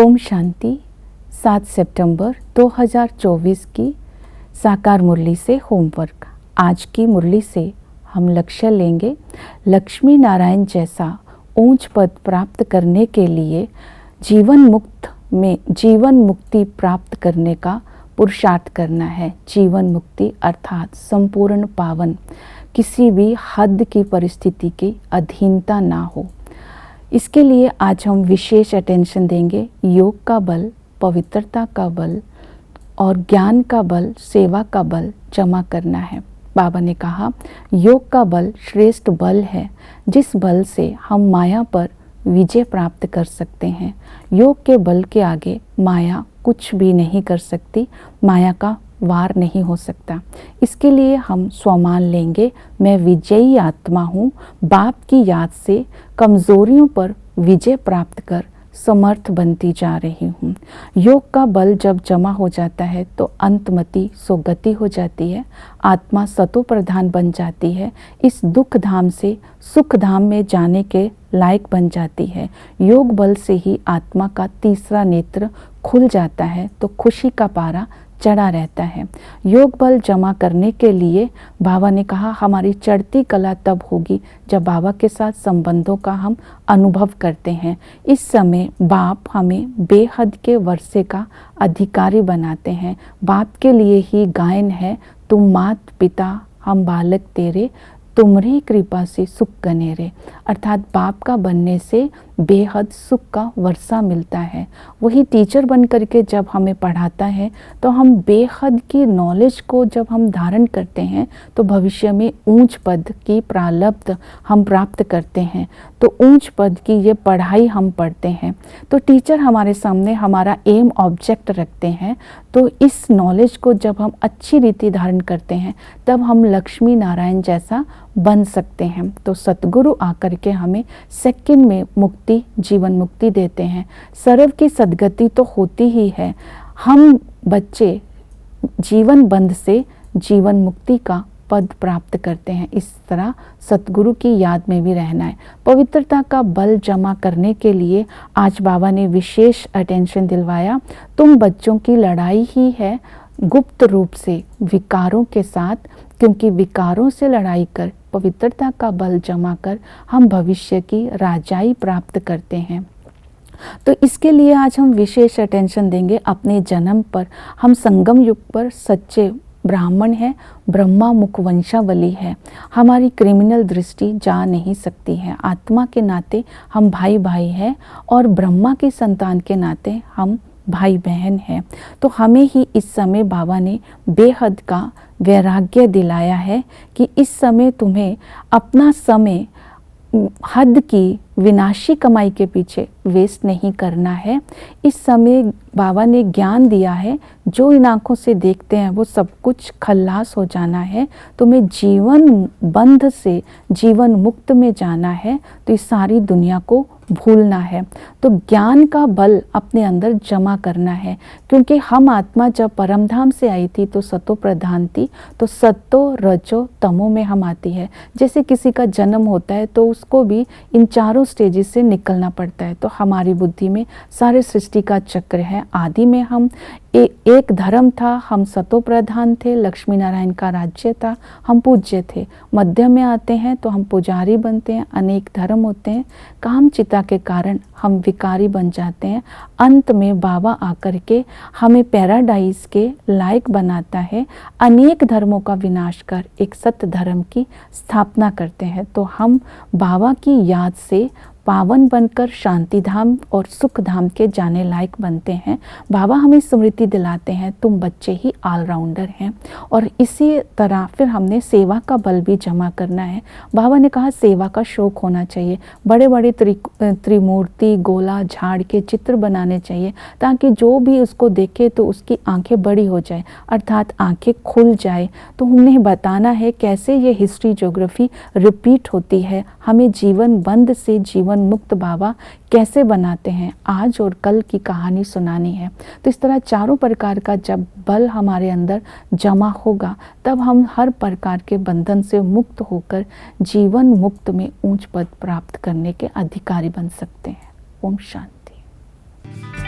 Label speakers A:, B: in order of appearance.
A: ओम शांति। 7 सितंबर 2024 की साकार मुरली से होमवर्क। आज की मुरली से हम लक्ष्य लेंगे लक्ष्मी नारायण जैसा ऊंच पद प्राप्त करने के लिए जीवन मुक्ति प्राप्त करने का पुरुषार्थ करना है। जीवन मुक्ति अर्थात संपूर्ण पावन, किसी भी हद की परिस्थिति की अधीनता ना हो। इसके लिए आज हम विशेष अटेंशन देंगे। योग का बल, पवित्रता का बल और ज्ञान का बल, सेवा का बल जमा करना है। बाबा ने कहा योग का बल श्रेष्ठ बल है, जिस बल से हम माया पर विजय प्राप्त कर सकते हैं। योग के बल के आगे माया कुछ भी नहीं कर सकती, माया का वार नहीं हो सकता। इसके लिए हम स्वमान लेंगे, मैं विजयी आत्मा हूँ। बाप की याद से कमजोरियों पर विजय प्राप्त कर समर्थ बनती जा रही हूँ। योग का बल जब जमा हो जाता है तो अंतमति सोगति हो जाती है, आत्मा सतो प्रधान बन जाती है। इस दुख धाम से सुख धाम में जाने के लायक बन जाती है। योग बल से ही आत्मा का तीसरा नेत्र खुल जाता है तो खुशी का पारा चढ़ा रहता है। योग बल जमा करने के लिए बाबा ने कहा हमारी चढ़ती कला तब होगी जब बाबा के साथ संबंधों का हम अनुभव करते हैं। इस समय बाप हमें बेहद के वर्षे का अधिकारी बनाते हैं। बाप के लिए ही गायन है, तुम मात पिता हम बालक तेरे, तुम्हारी कृपा से सुख गनेरे। अर्थात बाप का बनने से बेहद सुख का वर्षा मिलता है। वही टीचर बन करके जब हमें पढ़ाता है तो हम बेहद की नॉलेज को जब हम धारण करते हैं तो भविष्य में ऊंच पद की प्रारब्ध हम प्राप्त करते हैं। तो ऊंच पद की ये पढ़ाई हम पढ़ते हैं तो टीचर हमारे सामने हमारा एम ऑब्जेक्ट रखते हैं। तो इस नॉलेज को जब हम अच्छी रीति धारण करते हैं तब हम लक्ष्मी नारायण जैसा बन सकते हैं। तो सतगुरु आकर के हमें सेकंड में मुक्ति, जीवन मुक्ति देते हैं। सर्व की सद्गति तो होती ही है। हम बच्चे जीवन बंध से जीवन मुक्ति का पद प्राप्त करते हैं। इस तरह सतगुरु की याद में भी रहना है। पवित्रता का बल जमा करने के लिए आज बाबा ने विशेष अटेंशन दिलवाया। तुम बच्चों की लड़ाई ही है गुप्त रूप से विकारों के साथ, क्योंकि विकारों से लड़ाई कर पवित्रता का बल जमा कर हम भविष्य की राजाई प्राप्त करते हैं। तो इसके लिए आज हम विशेष अटेंशन देंगे अपने जन्म पर। हम संगम युग पर सच्चे ब्राह्मण हैं, ब्रह्मा मुख वंशावली है। हमारी क्रिमिनल दृष्टि जा नहीं सकती है। आत्मा के नाते हम भाई भाई हैं और ब्रह्मा की संतान के नाते हम भाई बहन हैं। तो हमें ही इस समय बाबा ने बेहद का वैराग्य दिलाया है कि इस समय तुम्हें अपना समय हद की विनाशी कमाई के पीछे वेस्ट नहीं करना है। इस समय बाबा ने ज्ञान दिया है, जो इन आँखों से देखते हैं वो सब कुछ खल्लास हो जाना है। तुम्हें जीवन बंध से जीवन मुक्त में जाना है तो इस सारी दुनिया को भूलना है। तो ज्ञान का बल अपने अंदर जमा करना है, क्योंकि हम आत्मा जब परमधाम से आई थी तो सतो प्रधान थी, तो सतो रजो तमो में हम आती है। जैसे किसी का जन्म होता है तो उसको भी इन चारों स्टेजेस से निकलना पड़ता है। तो हमारी बुद्धि में सारे सृष्टि का चक्र है। आदि में हम एक धर्म था, हम सतो प्रधान थे, लक्ष्मी नारायण का राज्य था, हम पूज्य थे। मध्य में आते हैं तो हम पुजारी बनते हैं, अनेक धर्म होते हैं, काम चिता के कारण हम विकारी बन जाते हैं। अंत में बाबा आकर के हमें पैराडाइज के लायक बनाता है। अनेक धर्मों का विनाश कर एक सत्य धर्म की स्थापना करते हैं। तो हम बाबा की याद से पावन बनकर शांति धाम और सुख धाम के जाने लायक बनते हैं। बाबा हमें स्मृति दिलाते हैं तुम बच्चे ही ऑलराउंडर हैं। और इसी तरह फिर हमने सेवा का बल भी जमा करना है। बाबा ने कहा सेवा का शौक होना चाहिए। बड़े बड़े त्रिमूर्ति गोला झाड़ के चित्र बनाने चाहिए ताकि जो भी उसको देखे तो उसकी आंखें बड़ी हो जाए, अर्थात आंखें खुल जाए। तो उन्हें बताना है कैसे ये हिस्ट्री ज्योग्राफी रिपीट होती है। हमें जीवन बंद से जीवन मुक्त बाबा कैसे बनाते हैं, आज और कल की कहानी सुनानी है। तो इस तरह चारों प्रकार का जब बल हमारे अंदर जमा होगा तब हम हर प्रकार के बंधन से मुक्त होकर जीवन मुक्त में ऊंच पद प्राप्त करने के अधिकारी बन सकते हैं। ओम शांति।